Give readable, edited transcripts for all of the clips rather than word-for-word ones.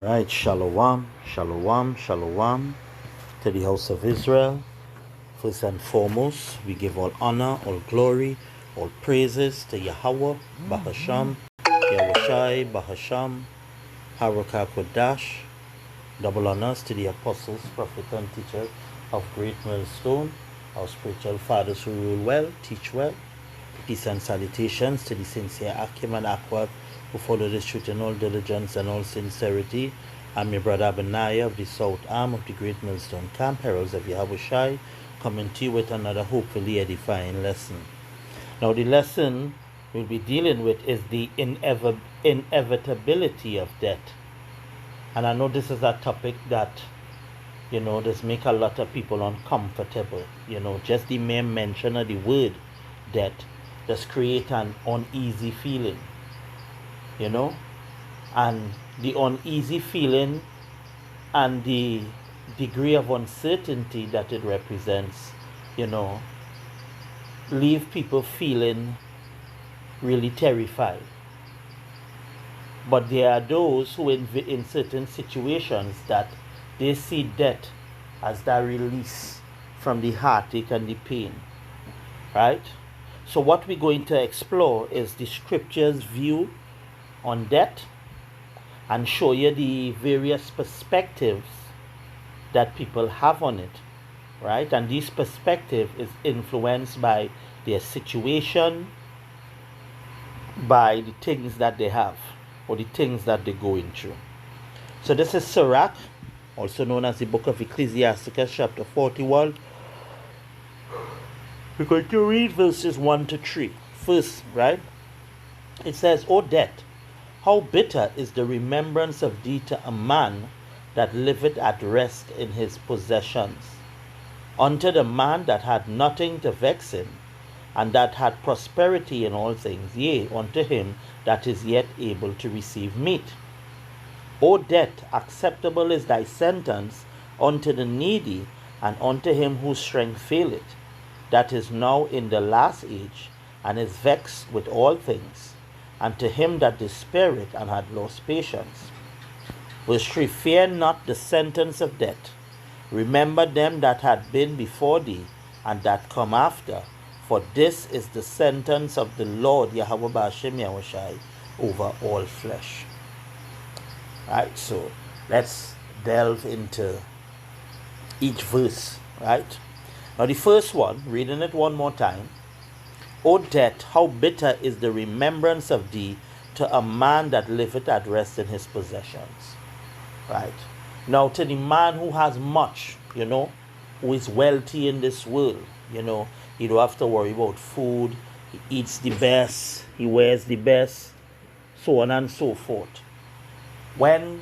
Right, shalom, shalom, shalom to the house of Israel. First and foremost, we give all honor, all glory, all praises to Yahweh, Bahasham, Yahushai, Bahasham, Harakah Kodash. Double honors to the apostles, prophets, and teachers of Great Millstone, our spiritual fathers who rule well, teach well. Peace and salutations to the sincere Akim and Akwab who follow this truth in all diligence and all sincerity. I'm your brother Abinaya of the South Arm of the Great Millstone Camp, Heralds of Yahushai, coming to you with another hopefully edifying lesson. Now the lesson we'll be dealing with is the inevitability of death. And I know this is a topic that, does make a lot of people uncomfortable. Just the mere mention of the word death does create an uneasy feeling, and the uneasy feeling and the degree of uncertainty that it represents, leave people feeling really terrified. But there are those who in certain situations that they see death as that release from the heartache and the pain, right? So what we're going to explore is the scripture's view on death and show you the various perspectives that people have on it, right? And this perspective is influenced by their situation, by the things that they have or the things that they're going through. So this is Sirach, also known as the book of Ecclesiasticus, chapter 41. We're going to read verses 1 to 3. First, right? It says, O death, how bitter is the remembrance of thee to a man that liveth at rest in his possessions. Unto the man that had nothing to vex him, and that had prosperity in all things, yea, unto him that is yet able to receive meat. O death, acceptable is thy sentence unto the needy, and unto him whose strength faileth, that is now in the last age, and is vexed with all things, and to him that despaireth and had lost patience. Verse 3, fear not the sentence of death. Remember them that had been before thee, and that come after. For this is the sentence of the Lord, Yahweh Ba'ashem Yahushai, over all flesh. Right, so let's delve into each verse, right? Now the first one, reading it one more time. O death, how bitter is the remembrance of thee to a man that liveth at rest in his possessions. Right. Now to the man who has much, who is wealthy in this world, he don't have to worry about food, he eats the best, he wears the best, so on and so forth. When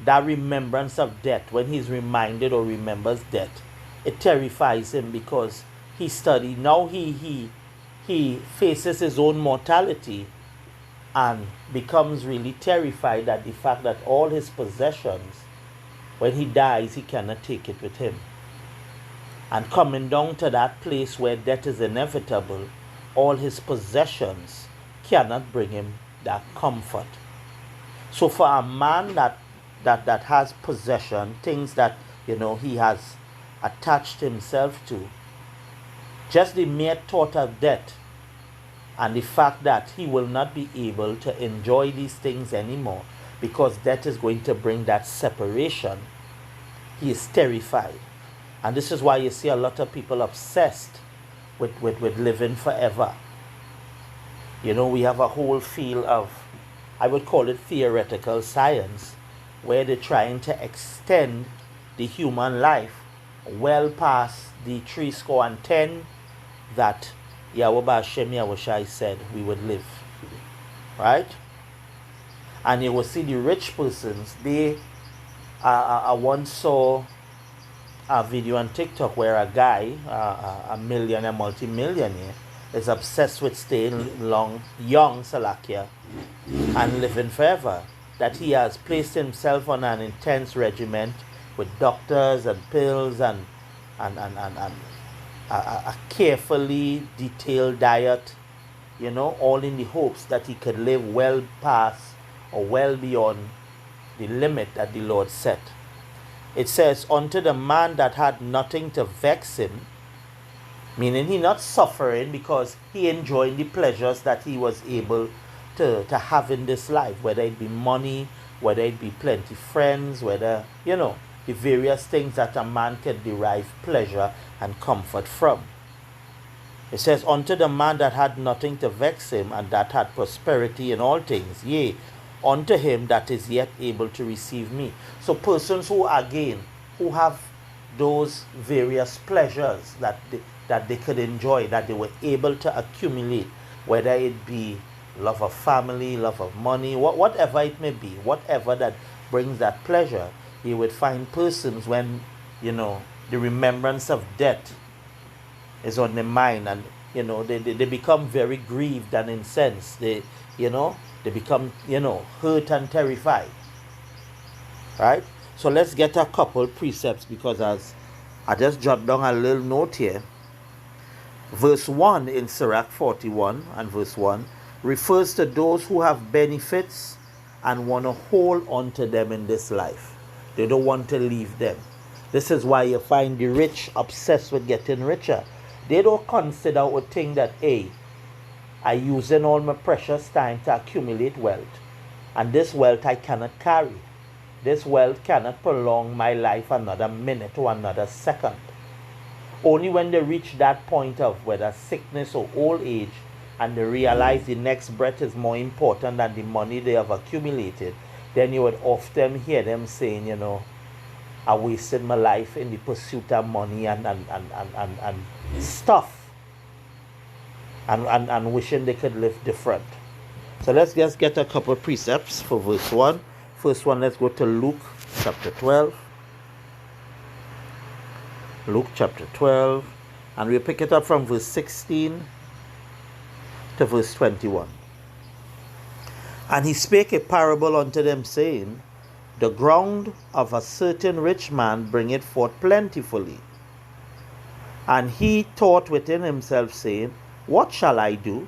that remembrance of death, when he's reminded or remembers death, it terrifies him because he studied. Now he faces his own mortality and becomes really terrified at the fact that all his possessions, when he dies, he cannot take it with him. And coming down to that place where death is inevitable, all his possessions cannot bring him that comfort. So for a man that has possession, things that he has attached himself to, just the mere thought of death and the fact that he will not be able to enjoy these things anymore because death is going to bring that separation, he is terrified. And this is why you see a lot of people obsessed with living forever. We have a whole field of, I would call it theoretical science, where they're trying to extend the human life well past the 70 that Yahweh Ba'ashem Yahushai said we would live. Right? And you will see the rich persons, I once saw a video on TikTok where a guy, a millionaire, multi-millionaire, is obsessed with staying young, Salakia, and living forever. That he has placed himself on an intense regimen with doctors and pills and a carefully detailed diet, all in the hopes that he could live well past or well beyond the limit that the Lord set. It says, unto the man that had nothing to vex him, meaning he not suffering because he enjoying the pleasures that he was able to have in this life, whether it be money, whether it be plenty friends, whether, the various things that a man can derive pleasure and comfort from. It says, unto the man that had nothing to vex him, and that had prosperity in all things, yea, unto him that is yet able to receive me. So persons who have those various pleasures that they could enjoy, that they were able to accumulate, whether it be love of family, love of money, whatever it may be, whatever that brings that pleasure, you would find persons when, the remembrance of death is on their mind, and, they become very grieved and incensed. They become, hurt and terrified. Right? So let's get a couple precepts, because as I just jot down a little note here, verse 1 in Sirach 41 and verse 1 refers to those who have benefits and want to hold on to them in this life. They don't want to leave them. This is why you find the rich obsessed with getting richer. They don't consider or think that, hey, I'm using all my precious time to accumulate wealth, and this wealth I cannot carry. This wealth cannot prolong my life another minute or another second. Only when they reach that point of whether sickness or old age, and they realize the next breath is more important than the money they have accumulated, then you would often hear them saying, I wasted my life in the pursuit of money and stuff, and wishing they could live different. So let's just get a couple of precepts for verse 1. First one, let's go to Luke chapter 12. Luke chapter 12, and we'll pick it up from verse 16 to verse 21. And he spake a parable unto them, saying, the ground of a certain rich man bringeth forth plentifully. And he thought within himself, saying, what shall I do?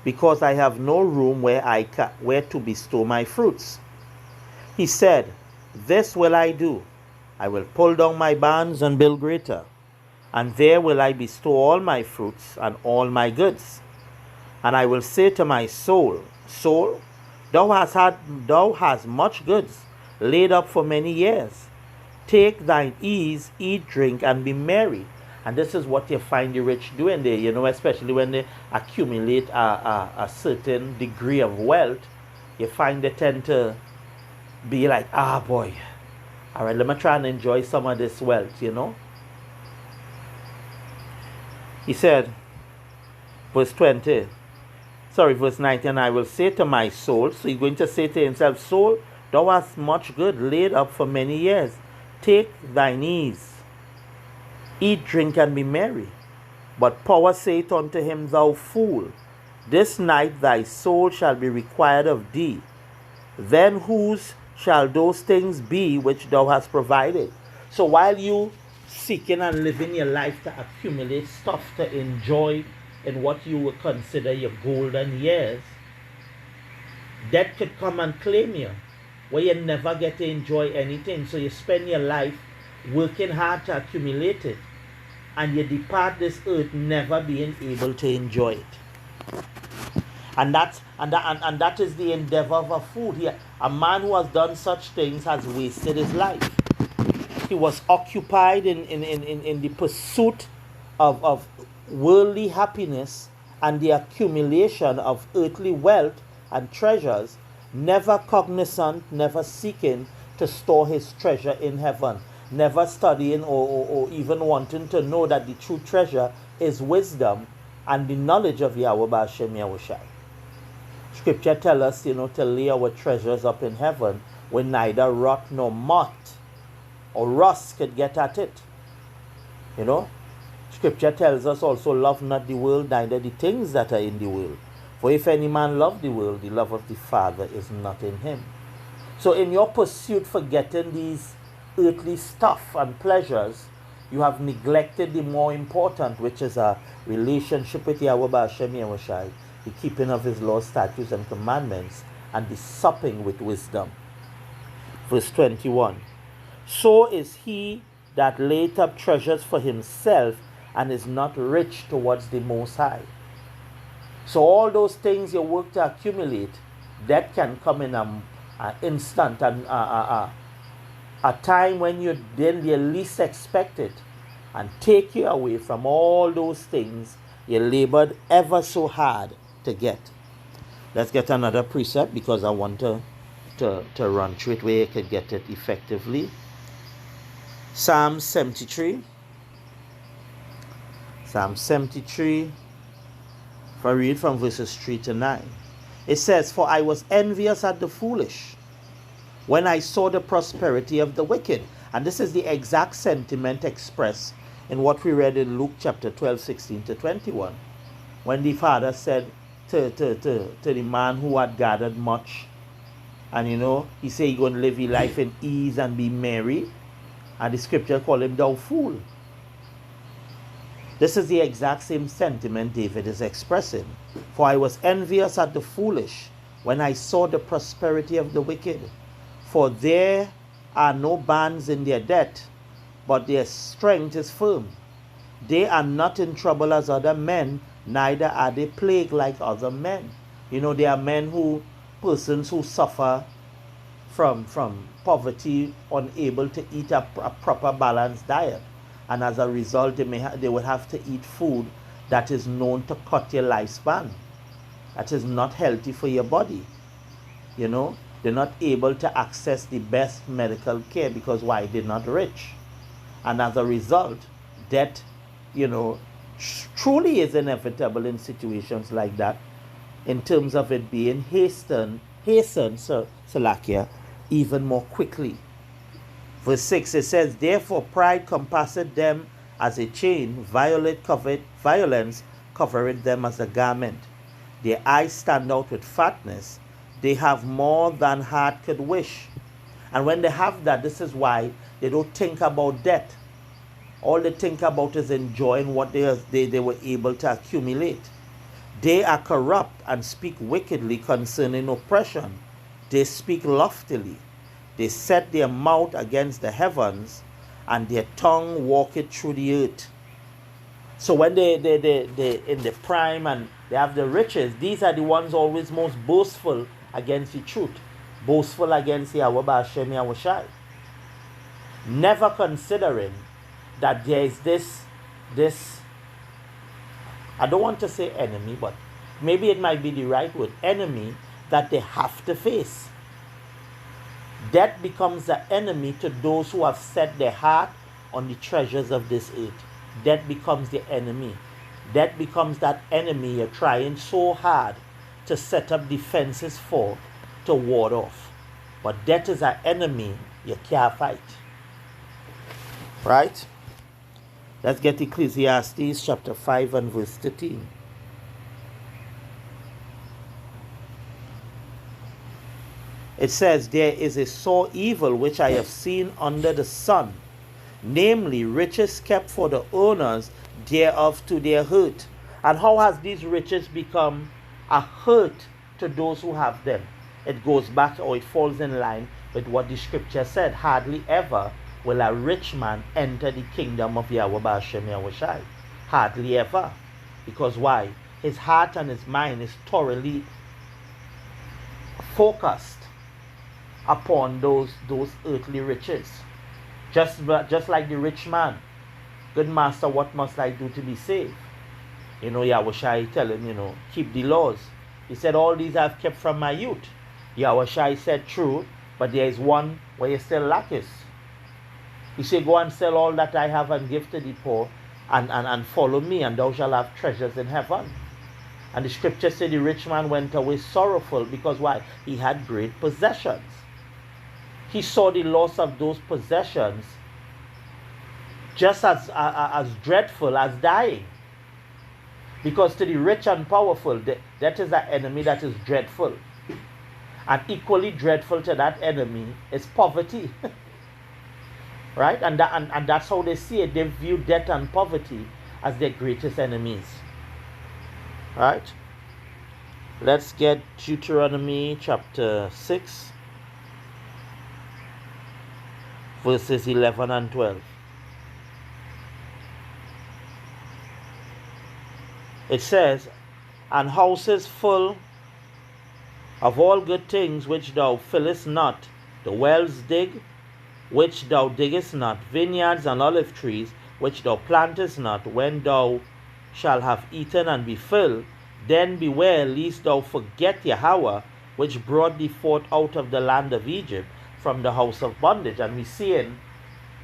Because I have no room where to bestow my fruits. He said, this will I do. I will pull down my barns and build greater, and there will I bestow all my fruits and all my goods. And I will say to my soul, soul, thou hast much goods laid up for many years. Take thine ease, eat, drink, and be merry. And this is what you find the rich doing there, especially when they accumulate a certain degree of wealth. You find they tend to be like, boy, all right, let me try and enjoy some of this wealth, He said, verse 19, I will say to my soul, so he's going to say to himself, soul, thou hast much good laid up for many years. Take thine ease, eat, drink, and be merry. But power saith unto him, thou fool, this night thy soul shall be required of thee. Then whose shall those things be which thou hast provided? So while you seeking and living your life to accumulate stuff to enjoy in what you would consider your golden years, death could come and claim you, where you never get to enjoy anything. So you spend your life working hard to accumulate it, and you depart this earth never being able to enjoy it. And that is the endeavor of a fool here. A man who has done such things has wasted his life. He was occupied in the pursuit of worldly happiness and the accumulation of earthly wealth and treasures, never cognizant, never seeking to store his treasure in heaven, never studying or even wanting to know that the true treasure is wisdom and the knowledge of Yahweh B'Hashem Yahushai. Scripture tells us, to lay our treasures up in heaven where neither rot nor moth or rust could get at it. Scripture tells us also, love not the world, neither the things that are in the world. For if any man love the world, the love of the Father is not in him. So in your pursuit for getting these earthly stuff and pleasures, you have neglected the more important, which is a relationship with Yahweh B'Hashem Yahushai, the keeping of his laws, statutes, and commandments, and the supping with wisdom. Verse 21. So is he that layeth up treasures for himself and is not rich towards the Most High. So all those things you work to accumulate, that can come in an instant and a time when you least expect it, and take you away from all those things you labored ever so hard to get. Let's get another precept, because I want to run through it where you could get it effectively. Psalm 73. Psalm 73. If I read from verses 3 to 9. It says, For I was envious at the foolish when I saw the prosperity of the wicked. And this is the exact sentiment expressed in what we read in Luke chapter 12, 16 to 21. When the father said to the man who had gathered much, and he said he's going to live his life in ease and be merry. And the scripture called him, thou fool. This is the exact same sentiment David is expressing. For I was envious at the foolish when I saw the prosperity of the wicked. For there are no bands in their debt, but their strength is firm. They are not in trouble as other men, neither are they plagued like other men. There are persons who suffer from poverty, unable to eat a proper balanced diet. And as a result, they would have to eat food that is known to cut your lifespan. That is not healthy for your body. They're not able to access the best medical care because why? They're not rich. And as a result, death, truly is inevitable in situations like that, in terms of it being hastened, Salakia, even more quickly. Verse 6, it says, Therefore pride compasseth them as a chain, violence covereth them as a garment. Their eyes stand out with fatness. They have more than heart could wish. And when they have that, this is why they don't think about death. All they think about is enjoying what they were able to accumulate. They are corrupt and speak wickedly concerning oppression. They speak loftily. They set their mouth against the heavens, and their tongue walketh through the earth. So when they in the prime and they have the riches, these are the ones always most boastful against the truth, boastful against Yahweh B'Hashem Yahweh Shai, never considering that there is this I don't want to say enemy, but maybe it might be the right word, enemy, that they have to face. Death becomes the enemy to those who have set their heart on the treasures of this earth. Death becomes the enemy. Death becomes that enemy you're trying so hard to set up defenses for, to ward off. But death is an enemy you can't fight. Right? Let's get Ecclesiastes chapter 5 and verse 13. It says, There is a sore evil which I have seen under the sun, namely riches kept for the owners thereof to their hurt. And how has these riches become a hurt to those who have them? It goes back, or it falls in line with what the scripture said. Hardly ever will a rich man enter the kingdom of Yahweh B'Hashem Yahweh Shai. Hardly ever. Because why? His heart and his mind is thoroughly focused upon those earthly riches. Just like the rich man. Good master, what must I do to be saved? Yahweh Shai tell him, keep the laws. He said, all these I've kept from my youth. Yahweh Shai said, true, but there is one where you still lackest. He said, go and sell all that I have and give to the poor, and follow me, and thou shalt have treasures in heaven. And the scripture said the rich man went away sorrowful, because why? He had great possessions. He saw the loss of those possessions just as dreadful as dying. Because to the rich and powerful, that is an enemy that is dreadful. And equally dreadful to that enemy is poverty. Right? And that's how they see it. They view death and poverty as their greatest enemies. Right? Let's get Deuteronomy chapter 6. verses 11 and 12. It says, and houses full of all good things which thou fillest not, the wells dig, which thou diggest not, vineyards and olive trees, which thou plantest not, when thou shalt have eaten and be filled, then beware lest thou forget Yahweh, which brought thee forth out of the land of Egypt, from the house of bondage. And we seeing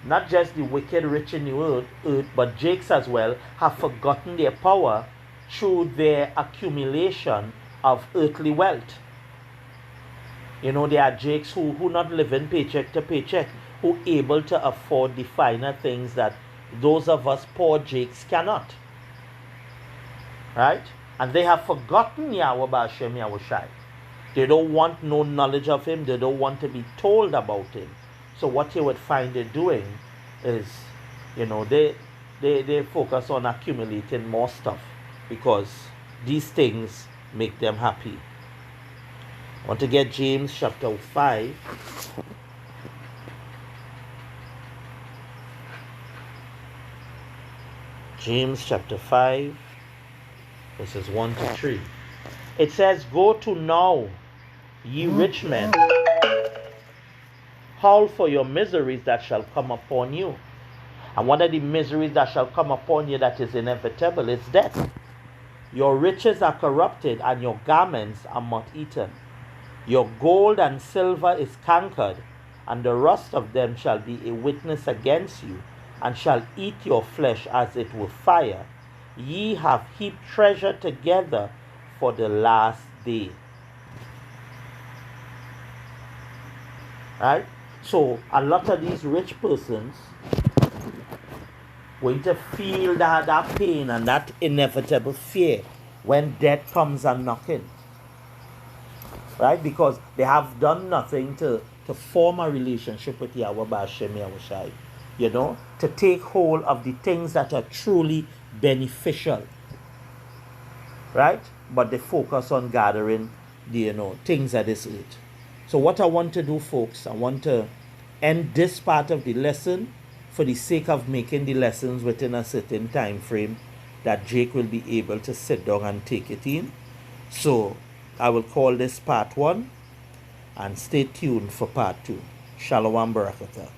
not just the wicked rich in the earth, but Jakes as well have forgotten their power through their accumulation of earthly wealth. You know, there are Jakes who not living paycheck to paycheck, who able to afford the finer things that those of us poor Jakes cannot. Right? And they have forgotten Yahweh B'Hashem Yahushai. They don't want no knowledge of him. They don't want to be told about him. So what you would find they're doing is, you know, they focus on accumulating more stuff because these things make them happy. I want to get James chapter 5. James chapter 5, verses 1 to 3. It says, go to now, ye rich men, howl for your miseries that shall come upon you. And one of the miseries that shall come upon you that is inevitable is death. Your riches are corrupted, and your garments are moth-eaten. Your gold and silver is cankered, and the rust of them shall be a witness against you, and shall eat your flesh as it were fire. Ye have heaped treasure together for the last day. Right? So a lot of these rich persons going to feel that pain and that inevitable fear when death comes a knocking. Right? Because they have done nothing to form a relationship with Yahweh B'Hashem Yahushai. You know, to take hold of the things that are truly beneficial. Right? But they focus on gathering the, you know, things of this earth. So what I want to do, folks, I want to end this part of the lesson for the sake of making the lessons within a certain time frame that Jake will be able to sit down and take it in. So I will call this part 1 and stay tuned for part 2. Shalom Barakatah.